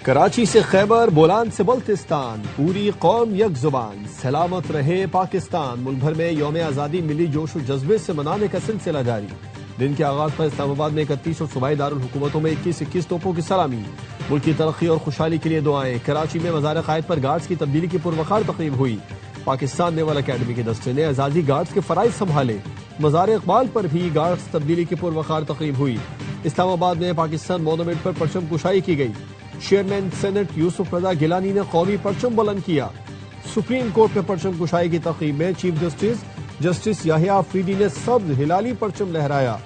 کراچی سے خیبر، بولان سے بلتستان، پوری قوم یک زبان، سلامت رہے پاکستان۔ ملک بھر میں یوم آزادی ملی جوش و جذبے سے منانے کا سلسلہ جاری۔ دن کے آغاز پر اسلام آباد میں 31 اور صوبائی دارالحکومتوں میں 21 توپوں کی سلامی، ملک کی ترقی اور خوشحالی کے لیے دعائیں۔ کراچی میں مزار قائد پر گارڈز کی تبدیلی کی پروقار تقریب ہوئی۔ پاکستان نیول اکیڈمی کے دستے نے اعزازی گارڈز کے فرائض سنبھالے۔ مزار اقبال پر بھی گارڈز تبدیلی کی پروقار تقریب ہوئی۔ اسلام آباد میں پاکستان مونومنٹ پر پرچم کشائی کی گئی۔ چیئرمین سینٹ یوسف رضا گیلانی نے قومی پرچم بلند کیا۔ سپریم کورٹ میں پرچم کشائی کی تقریب میں چیف جسٹس یحییٰ آفریدی نے سبز ہلالی پرچم لہرایا۔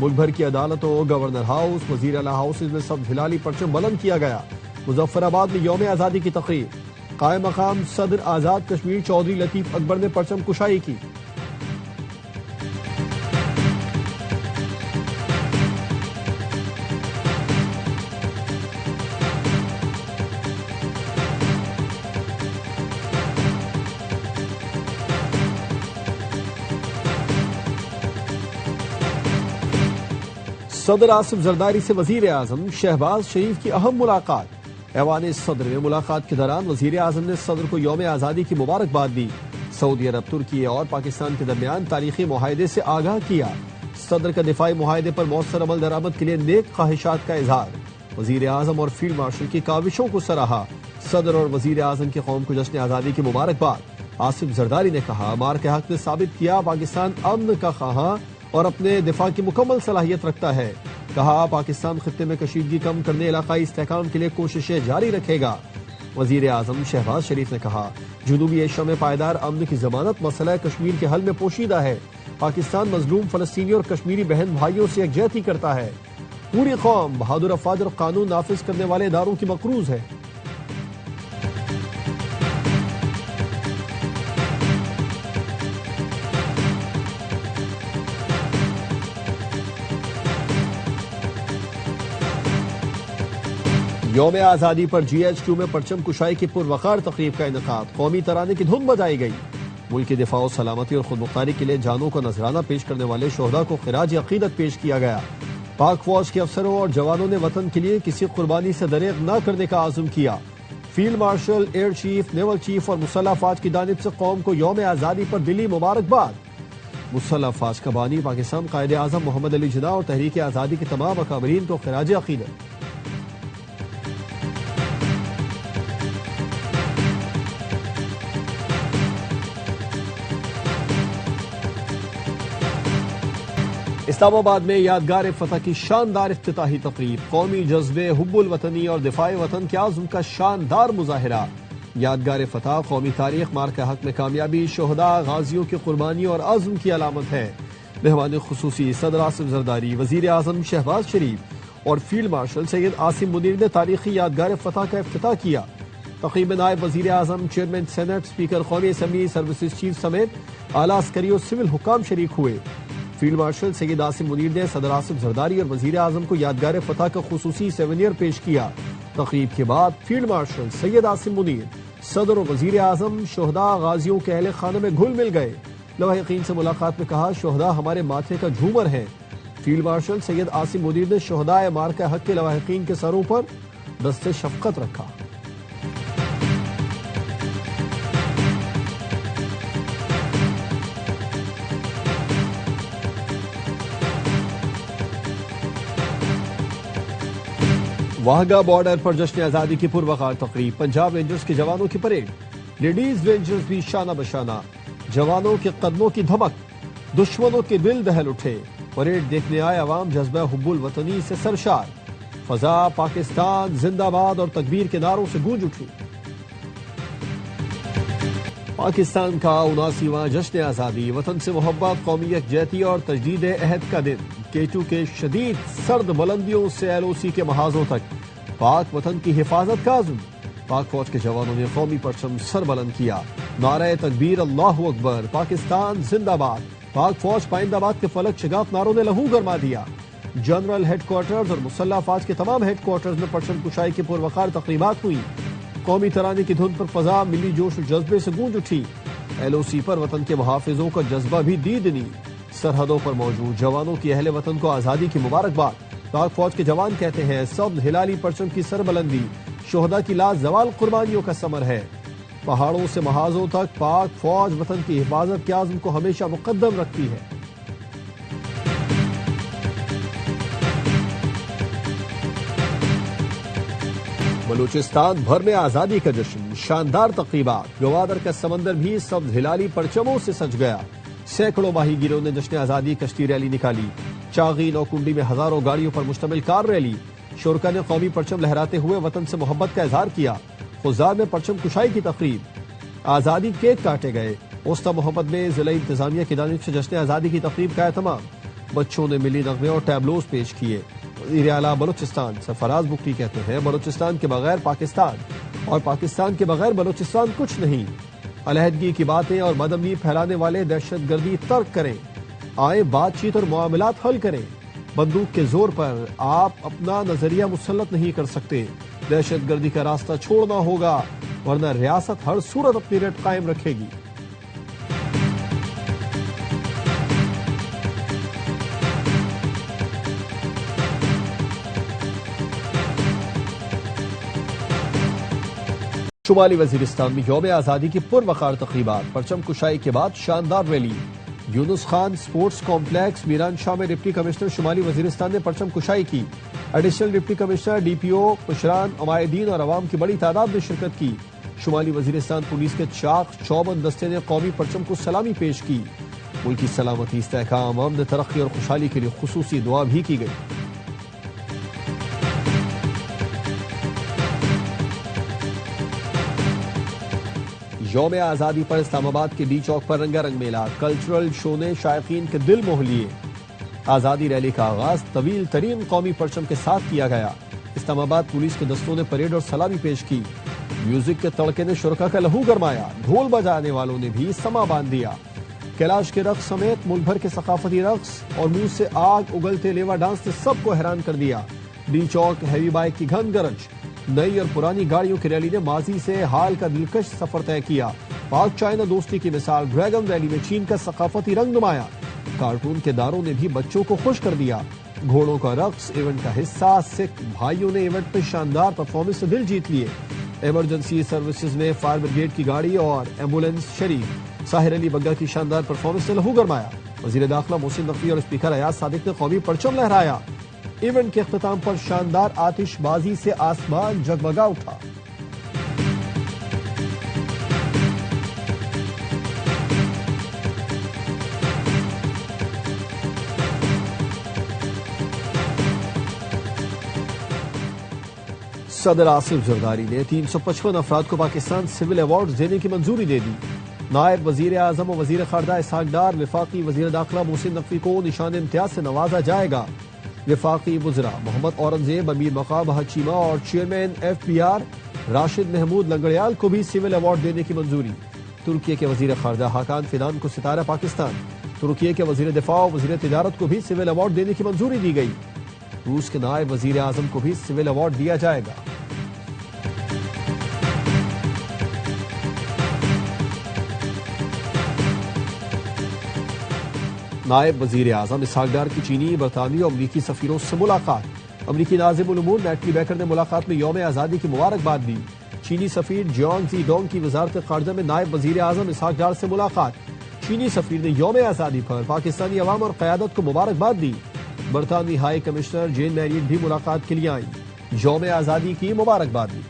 ملک بھر کی عدالتوں، گورنر ہاؤس، وزیر اعلیٰ ہاؤسز میں سبز ہلالی پرچم بلند کیا گیا۔ مظفر آباد میں یوم آزادی کی تقریب، قائم مقام صدر آزاد کشمیر چودھری لطیف اکبر نے پرچم کشائی کی۔ صدر آصف زرداری سے وزیر اعظم شہباز شریف کی اہم ملاقات۔ ایوان صدر میں ملاقات کے دوران وزیر اعظم نے صدر کو یوم آزادی کی مبارکباد دی۔ سعودی عرب، ترکی اور پاکستان کے درمیان تاریخی معاہدے سے آگاہ کیا۔ صدر کا دفاعی معاہدے پر مؤثر عمل درآمد کے لیے نیک خواہشات کا اظہار۔ وزیر اعظم اور فیلڈ مارشل کی کاوشوں کو سراہا۔ صدر اور وزیر اعظم کی قوم کو جشن آزادی کی مبارکباد۔ آصف زرداری نے کہا، مارکہ حق نے ثابت کیا پاکستان امن کا خواہاں اور اپنے دفاع کی مکمل صلاحیت رکھتا ہے۔ کہا، پاکستان خطے میں کشیدگی کم کرنے، علاقائی استحکام کے لیے کوششیں جاری رکھے گا۔ وزیر اعظم شہباز شریف نے کہا، جنوبی ایشیا میں پائیدار امن کی ضمانت مسئلہ کشمیر کے حل میں پوشیدہ ہے۔ پاکستان مظلوم فلسطینی اور کشمیری بہن بھائیوں سے یکجہتی کرتا ہے۔ پوری قوم بہادر افواج اور قانون نافذ کرنے والے اداروں کی مقروض ہے۔ یوم آزادی پر جی ایچ کیو میں پرچم کشائی کی پروقار تقریب کا انعقاد۔ قومی ترانے کی دھن بجائی گئی۔ ملک کی دفاع و سلامتی اور خود مختاری کے لیے جانوں کا نذرانہ پیش کرنے والے شہداء کو خراج عقیدت پیش کیا گیا۔ پاک فوج کے افسروں اور جوانوں نے وطن کے لیے کسی قربانی سے دریغ نہ کرنے کا عزم کیا۔ Field marshal, air chief, naval chief اور مسلح افواج کی جانب سے قوم کو یوم آزادی پر دلی مبارکباد۔ مسلح افواج کا بانی پاکستان قائد اعظم محمد علی جناح اور تحریک آزادی کے تمام اکابرین کو خراج عقیدت۔ اسلام آباد میں یادگار فتح کی شاندار افتتاحی تقریب، قومی جذبے، حب الوطنی اور دفاع وطن کے عزم کا شاندار مظاہرہ۔ یادگار فتح قومی تاریخ، مارکہ حق میں کامیابی، شہداء، غازیوں کی قربانی اور عزم کی علامت ہے۔ مہمان خصوصی صدر آصف زرداری، وزیر اعظم شہباز شریف اور فیلڈ مارشل سید عاصم منیر نے تاریخی یادگار فتح کا افتتاح کیا۔ تقریب میں نائب وزیر اعظم، چیئرمین سینٹ، اسپیکر قومی اسمبلی، سروسز چیف سمیت اعلیٰ عسکری اور سول حکام شریک ہوئے۔ فیلڈ مارشل سید عاصم منیر نے صدر آصف زرداری اور وزیر اعظم کو یادگار فتح کا خصوصی سیونیئر پیش کیا۔ تقریب کے بعد فیلڈ مارشل سید عاصم منیر، صدر اور وزیر اعظم شہداء، غازیوں کے اہل خانہ میں گھل مل گئے۔ لواحقین سے ملاقات میں کہا، شہداء ہمارے ماتھے کا جھومر ہیں۔ فیلڈ مارشل سید عاصم منیر نے شہداء مارکہ حق کے لواحقین کے سروں پر دست شفقت رکھا۔ واہگہ بارڈر پر جشن آزادی کی پروقار تقریب، پنجاب رینجرز کے جوانوں کی پریڈ، لیڈیز رینجرز بھی شانہ بشانہ، جوانوں کے قدموں کی دھمک، دشمنوں کے دل دہل اٹھے۔ پریڈ دیکھنے آئے عوام جذبہ حب الوطنی سے سرشار، فضا پاکستان زندہ باد اور تکبیر کے نعروں سے گونج اٹھی۔ پاکستان کا 79واں جشن آزادی، وطن سے محبت، قومی یکجہتی اور تجدید عہد کا دن۔ کیچو کے شدید سرد بلندیوں سے ایل او سی کے محاذوں تک پاک وطن کی حفاظت کا عزم۔ پاک فوج کے جوانوں نے قومی پرچم سر بلند کیا۔ نعرہ تکبیر، اللہ اکبر، پاکستان زندہ باد، پاک فوج پائندہ باد کے فلک شگاف نعروں نے لہو گرما دیا۔ جنرل ہیڈ کوارٹرز اور مسلح افواج کے تمام ہیڈ کوارٹرز میں پرچم کشائی کی پروقار تقریبات ہوئی۔ قومی ترانے کی دھن پر فضا ملی جوش و جذبے سے گونج اٹھی۔ ایل او سی پر وطن کے محافظوں کا جذبہ بھی دیدنی۔ سرحدوں پر موجود جوانوں کی اہل وطن کو آزادی کی مبارکباد۔ پاک فوج کے جوان کہتے ہیں، سبز ہلالی پرچم کی سربلندی شہداء کی لازوال قربانیوں کا ثمر ہے۔ پہاڑوں سے محاذوں تک پاک فوج وطن کی حفاظت کے عزم کو ہمیشہ مقدم رکھتی ہے۔ بلوچستان بھر میں آزادی کا جشن، شاندار تقریبات، گوادر کا سمندر بھی سبز ہلالی پرچموں سے سج گیا۔ سینکڑوں ماہی گیروں نے جشن آزادی کشتی ریلی نکالی۔ چاغی نوکنڈی میں ہزاروں گاڑیوں پر مشتمل کار ریلی، شرکا نے قومی پرچم لہراتے ہوئے وطن سے محبت کا اظہار کیا۔ خضار میں پرچم کشائی کی تقریب، آزادی کیک کاٹے گئے۔ وسطی محمد میں ضلع انتظامیہ کی جانب سے جشن آزادی کی تقریب کا اہتمام، بچوں نے ملی نغمے اور ٹیبلوز پیش کیے۔ وزیر اعلیٰ بلوچستان سرفراز بگٹی کہتے ہیں بلوچستان کے بغیر پاکستان اور پاکستان کے بغیر بلوچستان کچھ نہیں۔ علیحدگی کی باتیں اور بدامنی پھیلانے والے دہشت گردی ترک کریں، آئے بات چیت اور معاملات حل کریں۔ بندوق کے زور پر آپ اپنا نظریہ مسلط نہیں کر سکتے، دہشت گردی کا راستہ چھوڑنا ہوگا ورنہ ریاست ہر صورت اپنی ریٹ قائم رکھے گی۔ شمالی وزیرستان میں یوم آزادی کی پروقار تقریبات، پرچم کشائی کے بعد شاندار rally. Younis Khan sports complex Miran Shah میں ڈپٹی کمشنر شمالی وزیرستان نے پرچم کشائی کی۔ Additional deputy commissioner D P O پشران، عمائدین اور عوام کی بڑی تعداد نے شرکت کی۔ شمالی وزیرستان پولیس کے چاق چوبند دستے نے قومی پرچم کو سلامی پیش کی۔ ملک کی سلامتی، استحکام، امن، ترقی اور خوشحالی کے لیے خصوصی دعا بھی کی گئی۔ یوم آزادی پر اسلام آباد کے ڈی چوک پر رنگا رنگ میلہ، کلچرل شو نے شائقین کے دل موہ لیے۔ آزادی ریلی کا آغاز طویل ترین قومی پرچم کے ساتھ کیا گیا۔ اسلام آباد پولیس کے دستوں نے پریڈ اور سلامی پیش کی۔ میوزک کے تڑکے نے شرکا کا لہو گرمایا، ڈھول بجانے والوں نے بھی سما باندھ دیا۔ کیلاش کے رقص سمیت ملک بھر کے ثقافتی رقص اور منہ سے آگ اگلتے لیوا ڈانس نے سب کو حیران کر دیا۔ ڈی چوک ہیوی بائک کی گھن گرج، نئی اور پرانی گاڑیوں کی ریلی نے ماضی سے حال کا دلکش سفر طے کیا۔ پاک چائنا دوستی کی مثال ڈریگن ریلی میں چین کا ثقافتی رنگ نمایا۔ کارٹون کے داروں نے بھی بچوں کو خوش کر دیا۔ گھوڑوں کا رقص ایونٹ کا حصہ، سکھ بھائیوں نے ایونٹ میں شاندار پرفارمنس سے دل جیت لیے۔ ایمرجنسی سروسز میں فائر بریگیڈ کی گاڑی اور ایمبولینس شریک۔ ساحر علی بگا کی شاندار پرفارمنس سے لہو گرمایا۔ وزیر داخلہ محسن نقوی اور اسپیکر ایاز صادق نے قومی پرچم لہرایا۔ ایونٹ کے اختتام پر شاندار آتش بازی سے آسمان جگمگا اٹھا۔ صدر آصف زرداری نے 355 افراد کو پاکستان سول ایوارڈز دینے کی منظوری دے دی۔ نائب وزیر اعظم و وزیر خارجہ اسحاق ڈار، وفاقی وزیر داخلہ محسن نقوی کو نشان امتیاز سے نوازا جائے گا۔ وفاقی وزراء محمد اورنگزیب، امیر مقام چیمہ اور chairman F B R Rashid Mahmood Langrial کو بھی سول ایوارڈ دینے کی منظوری۔ ترکی کے وزیر خارجہ حاکان فیدان کو ستارہ پاکستان، ترکی کے وزیر دفاع و وزیر تجارت کو بھی سول ایوارڈ دینے کی منظوری دی گئی۔ روس کے نائب وزیر اعظم کو بھی سول ایوارڈ دیا جائے گا۔ نائب وزیر اعظم اسحاق ڈار کی چینی، برطانوی اور امریکی سفیروں سے ملاقات۔ امریکی ناظم الامور نیٹلی بیکر نے ملاقات میں یوم آزادی کی مبارکباد دی۔ چینی سفیر جیانگ زی ڈونگ کی وزارت خارجہ میں نائب وزیر اعظم اسحاق ڈار سے ملاقات۔ چینی سفیر نے یوم آزادی پر پاکستانی عوام اور قیادت کو مبارکباد دی۔ برطانوی ہائی کمشنر جین میریٹ بھی ملاقات کے لیے آئیں، یوم آزادی کی مبارکباد دی۔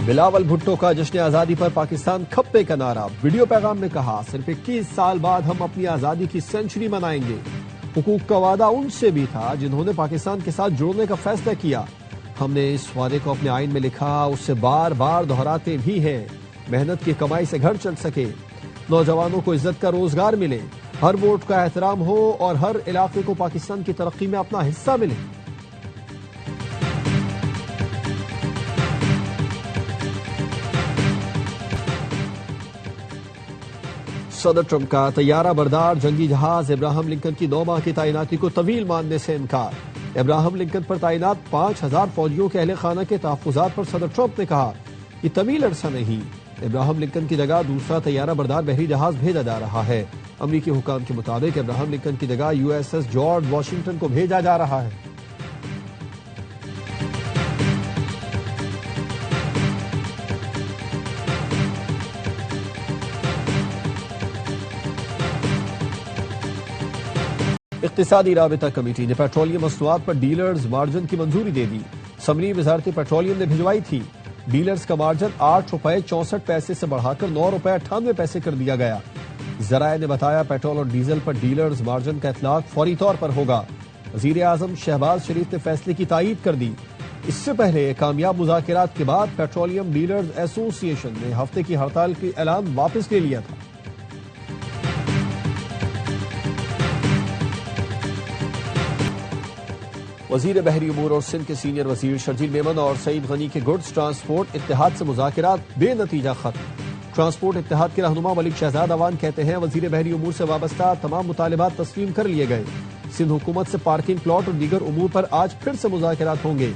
بلاول بھٹو کا جشن آزادی پر پاکستان کھپے کا نعرہ، ویڈیو پیغام میں کہا صرف 21 سال بعد ہم اپنی آزادی کی سینچری منائیں گے۔ حقوق کا وعدہ ان سے بھی تھا جنہوں نے پاکستان کے ساتھ جڑنے کا فیصلہ کیا۔ ہم نے اس وعدے کو اپنے آئین میں لکھا، اس سے بار بار دہراتے بھی ہیں۔ محنت کی کمائی سے گھر چل سکے، نوجوانوں کو عزت کا روزگار ملے، ہر ووٹ کا احترام ہو اور ہر علاقے کو پاکستان کی ترقی میں اپنا حصہ ملے۔ صدر ٹرمپ کا طیارہ بردار جنگی جہاز ابراہم لنکن کی 9 ماہ کی تعیناتی کو طویل ماننے سے انکار۔ ابراہم لنکن پر تعینات 5000 فوجیوں کے اہل خانہ کے تحفظات پر صدر ٹرمپ نے کہا یہ طویل عرصہ نہیں، ابراہم لنکن کی جگہ دوسرا طیارہ بردار بحری جہاز بھیجا جا رہا ہے۔ امریکی حکام کے مطابق ابراہم لنکن کی جگہ USS جارج واشنگٹن کو بھیجا جا رہا ہے۔ اقتصادی رابطہ کمیٹی نے پیٹرولیم مصنوعات پر ڈیلرز مارجن کی منظوری دے دی۔ سمری وزارت پیٹرولیم نے بھجوائی تھی۔ ڈیلرز کا مارجن 8 روپے 64 پیسے سے بڑھا کر 9 روپے 98 پیسے کر دیا گیا۔ ذرائع نے بتایا پیٹرول اور ڈیزل پر ڈیلرز مارجن کا اطلاق فوری طور پر ہوگا۔ وزیر اعظم شہباز شریف نے فیصلے کی تائید کر دی۔ اس سے پہلے کامیاب مذاکرات کے بعد پیٹرولیم ڈیلرز ایسوسی ایشن نے ہفتے کی ہڑتال کی اعلان واپس لے لیا تھا۔ وزیر بحری امور اور سندھ کے سینئر وزیر شرجیل میمن اور سعید غنی کے گڈز ٹرانسپورٹ اتحاد سے مذاکرات بے نتیجہ ختم۔ ٹرانسپورٹ اتحاد کے رہنما ملک شہزاد اوان کہتے ہیں وزیر بحری امور سے وابستہ تمام مطالبات تسلیم کر لیے گئے۔ سندھ حکومت سے پارکنگ پلاٹ اور دیگر امور پر آج پھر سے مذاکرات ہوں گے۔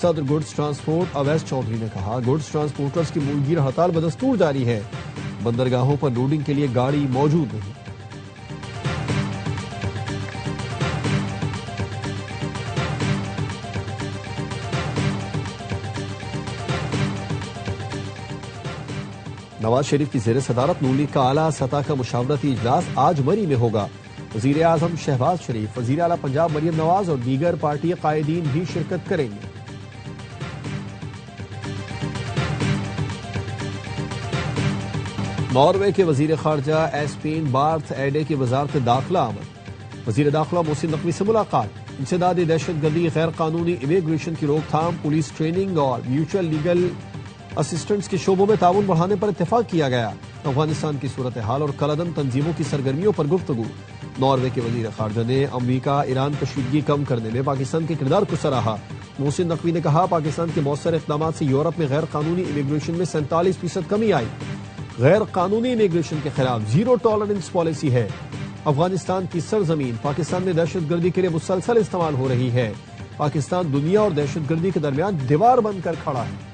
صدر گڈز ٹرانسپورٹ اویس چودھری نے کہا گڈز ٹرانسپورٹرز کی ملگیر ہڑتال بدستور جاری ہے۔ بندرگاہوں پر لوڈنگ کے لیے گاڑی موجود نہیں۔ نواز شریف کی زیر صدارت نون لیگ کا اعلیٰ سطح کا مشاورتی اجلاس آج مری میں ہوگا۔ وزیر اعظم شہباز شریف، وزیر اعلیٰ پنجاب مریم نواز اور دیگر پارٹی قائدین بھی شرکت کریں گے۔ ناروے کے وزیر خارجہ ایسپین بارتھ ایڈے کی وزارت داخلہ آمد۔ وزیر داخلہ محسن نقوی سے ملاقات۔ انسداد دہشت گردی، غیر قانونی امیگریشن کی روک تھام، پولیس ٹریننگ اور میوچل لیگل اسسٹنس کے شعبوں میں تعاون بڑھانے پر اتفاق کیا گیا۔ افغانستان کی صورتحال اور کالعدم تنظیموں کی سرگرمیوں پر گفتگو۔ ناروے کے وزیر خارجہ نے امریکہ ایران کشیدگی کم کرنے میں پاکستان کے کردار کو سراہا۔ محسن نقوی نے کہا پاکستان کے مؤثر اقدامات سے یورپ میں غیر قانونی امیگریشن میں 47% کمی آئی۔ غیر قانونی امیگریشن کے خلاف زیرو ٹالرنس پالیسی ہے۔ افغانستان کی سرزمین پاکستان میں دہشت گردی کے لیے مسلسل استعمال ہو رہی ہے۔ پاکستان دنیا اور دہشت گردی کے درمیان دیوار بن کر کھڑا ہے۔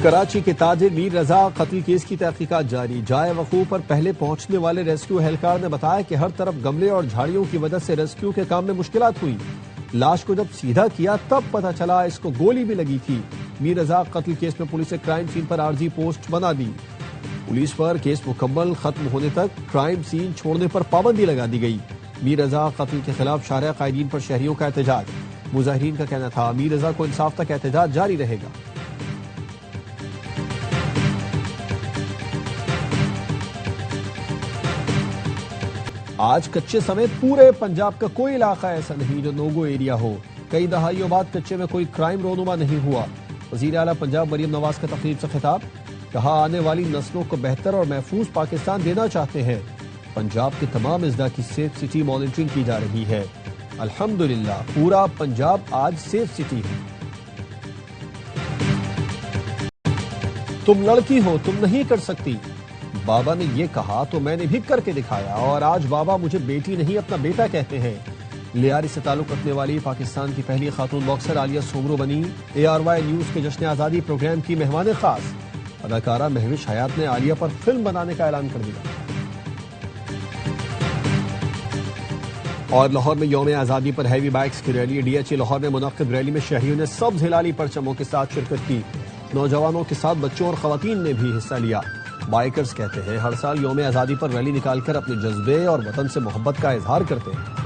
کراچی کے تاجر میر رضا قتل کیس کی تحقیقات جاری۔ جائے وقوع پر پہلے پہنچنے والے ریسکیو اہلکار نے بتایا کہ ہر طرف گملے اور جھاڑیوں کی وجہ سے ریسکیو کے کام میں مشکلات ہوئی۔ لاش کو جب سیدھا کیا تب پتہ چلا اس کو گولی بھی لگی تھی۔ میر رضا قتل کیس میں پولیس نے کرائم سین پر عارضی پوسٹ بنا دی۔ پولیس پر کیس مکمل ختم ہونے تک کرائم سین چھوڑنے پر پابندی لگا دی گئی۔ میر رضا قتل کے خلاف شارع قائدین پر شہریوں کا احتجاج۔ مظاہرین کا کہنا تھا میر رضا کو انصاف تک احتجاج جاری رہے گا۔ آج کچے سمیت پورے پنجاب کا کوئی علاقہ ایسا نہیں جو نو گو ایریا ہو۔ کئی دہائیوں بعد کچے میں کوئی کرائم رونما نہیں ہوا۔ وزیر اعلیٰ پنجاب مریم نواز کا تقریب سے خطاب، کہا آنے والی نسلوں کو بہتر اور محفوظ پاکستان دینا چاہتے ہیں۔ پنجاب کے تمام اضلاع کی سیف سٹی مانیٹرنگ کی جا رہی ہے۔ الحمدللہ پورا پنجاب آج سیف سٹی ہے۔ تم لڑکی ہو، تم نہیں کر سکتی، بابا نے یہ کہا تو میں نے بھی کر کے دکھایا اور آج بابا مجھے بیٹی نہیں اپنا بیٹا کہتے ہیں۔ لیاری سے تعلق رکھنے والی پاکستان کی پہلی خاتون باکسر عالیہ سومرو بنی۔ ARY نیوز کے جشن آزادی پروگرام کی مہمان خاص۔ اداکارہ مہوش حیات نے عالیہ پر فلم بنانے کا اعلان کر دیا۔ اور لاہور میں یوم آزادی پر ہیوی بائکس کی ریلی۔ DHA لاہور میں منعقد ریلی میں شہریوں نے سبز ہلالی پرچموں کے ساتھ شرکت کی۔ نوجوانوں کے ساتھ بچوں اور خواتین نے بھی حصہ لیا۔ بائکرز کہتے ہیں ہر سال یوم آزادی پر ریلی نکال کر اپنے جذبے اور وطن سے محبت کا اظہار کرتے ہیں۔